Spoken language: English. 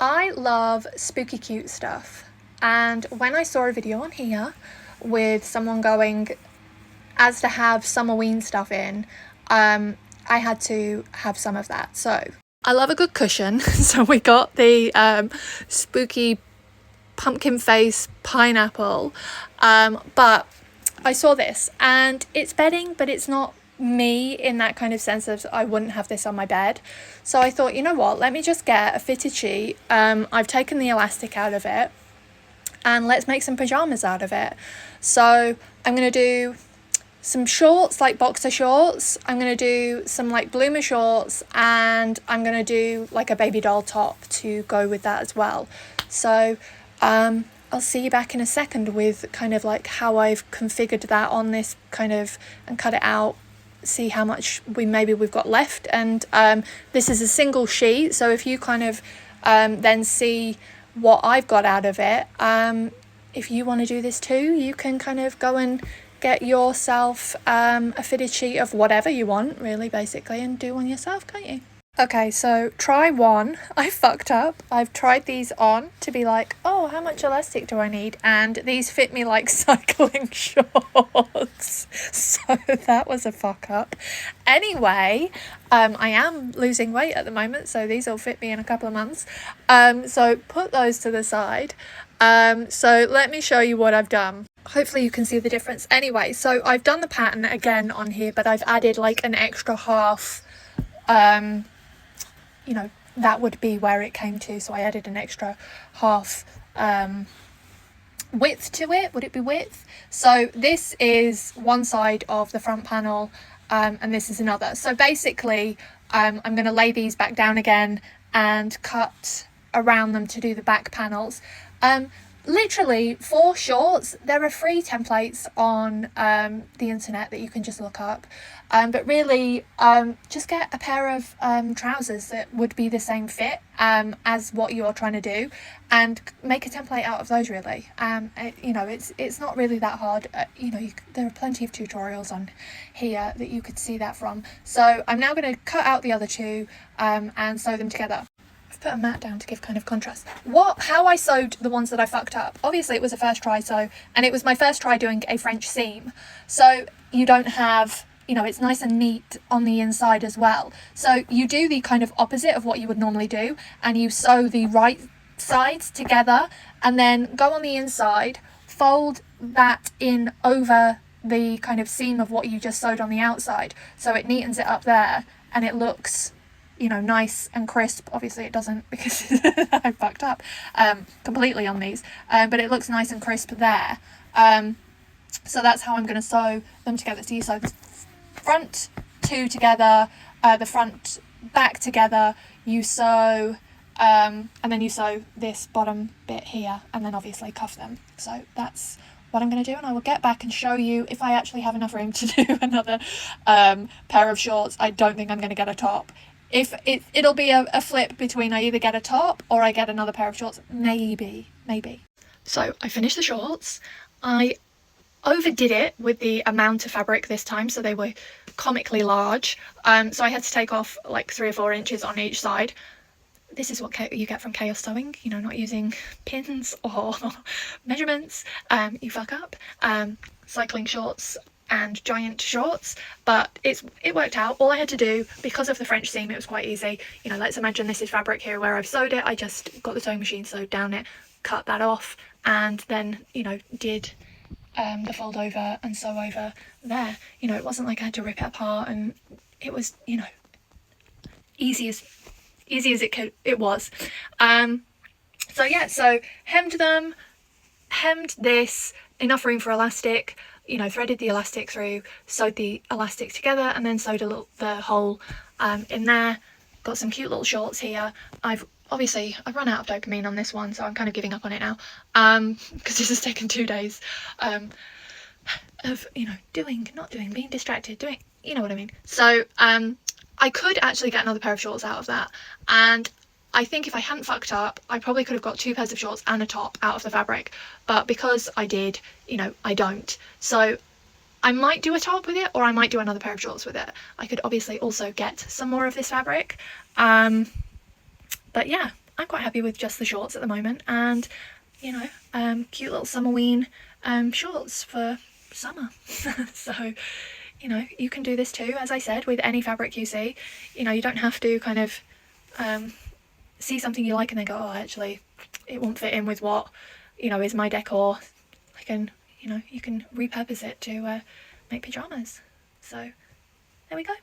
I love spooky cute stuff, and when I saw a video on here with someone going as to have Summerween stuff in, I had to have some of that. So I love a good cushion, so we got the spooky pumpkin face pineapple, but I saw this and it's bedding, but it's not me in that kind of sense of I wouldn't have this on my bed. So I thought, you know what, let me just get a fitted sheet. I've taken the elastic out of it and let's make some pajamas out of it. So I'm going to do some shorts, like boxer shorts. I'm going to do some like bloomer shorts, and I'm going to do like a baby doll top to go with that as well. So I'll see you back in a second with kind of like how I've configured that on this kind of, and cut it out, see how much we've got left. And this is a single sheet, so if you kind of then see what I've got out of it, if you want to do this too, you can kind of go and get yourself a fitted sheet of whatever you want, really, basically, and do one yourself, can't you? Okay, so try one. I fucked up. I've tried these on to be like, oh, how much elastic do I need? And these fit me like cycling shorts. So that was a fuck up. Anyway, I am losing weight at the moment, so these will fit me in a couple of months. So put those to the side. So let me show you what I've done. Hopefully you can see the difference. Anyway, so I've done the pattern again on here, but I've added like an extra half, you know, that would be where it came to. So I added an extra half width to it. Would it be width? So this is one side of the front panel, and this is another. So basically, I'm going to lay these back down again and cut around them to do the back panels. Literally for shorts, there are free templates on the internet that you can just look up, but really just get a pair of trousers that would be the same fit as what you're trying to do, and make a template out of those, really. You know, it's not really that hard. You know, there are plenty of tutorials on here that you could see that from. So I'm now going to cut out the other two and sew them together. Put a mat down to give kind of contrast. How I sewed the ones that I fucked up. Obviously it was a first try sew, and it was my first try doing a French seam. So you don't have, you know, it's nice and neat on the inside as well. So you do the kind of opposite of what you would normally do, and you sew the right sides together, and then go on the inside, fold that in over the kind of seam of what you just sewed on the outside. So it neatens it up there, and it looks, you know, nice and crisp. Obviously it doesn't, because I fucked up completely on these, but it looks nice and crisp there. So that's how I'm going to sew them together. So you sew the front two together, the front back together, you sew, and then you sew this bottom bit here, and then obviously cuff them. So that's what I'm going to do, and I will get back and show you if I actually have enough room to do another pair of shorts. I don't think I'm going to get a top. If it'll be a flip between I either get a top or I get another pair of shorts. Maybe. So I finished the shorts. I overdid it with the amount of fabric this time, so they were comically large. So I had to take off like 3 or 4 inches on each side. This is what you get from chaos sewing, you know, not using pins or measurements. You fuck up. Cycling shorts and giant shorts, but it worked out. All I had to do, because of the French seam, it was quite easy. You know, let's imagine this is fabric here where I've sewed it. I just got the sewing machine, sewed down it, cut that off, and then, you know, did the fold over and sew over there. You know, it wasn't like I had to rip it apart, and it was, you know, easy as it was. So yeah, so hemmed this, enough room for elastic, you know, threaded the elastic through, sewed the elastic together, and then sewed the hole in there. Got some cute little shorts here. I've run out of dopamine on this one, so I'm kind of giving up on it now, because this has taken 2 days of, you know, being distracted, you know what I mean. So I could actually get another pair of shorts out of that, and I think if I hadn't fucked up, I probably could have got 2 pairs of shorts and a top out of the fabric, but because I did, you know, I don't. So I might do a top with it, or I might do another pair of shorts with it. I could obviously also get some more of this fabric, but yeah, I'm quite happy with just the shorts at the moment, and you know, cute little summerween shorts for summer. So, you know, you can do this too, as I said, with any fabric you see. You know, you don't have to kind of see something you like and then go, oh, actually, it won't fit in with what, you know, is my decor. I can, you know, you can repurpose it to make pyjamas. So there we go.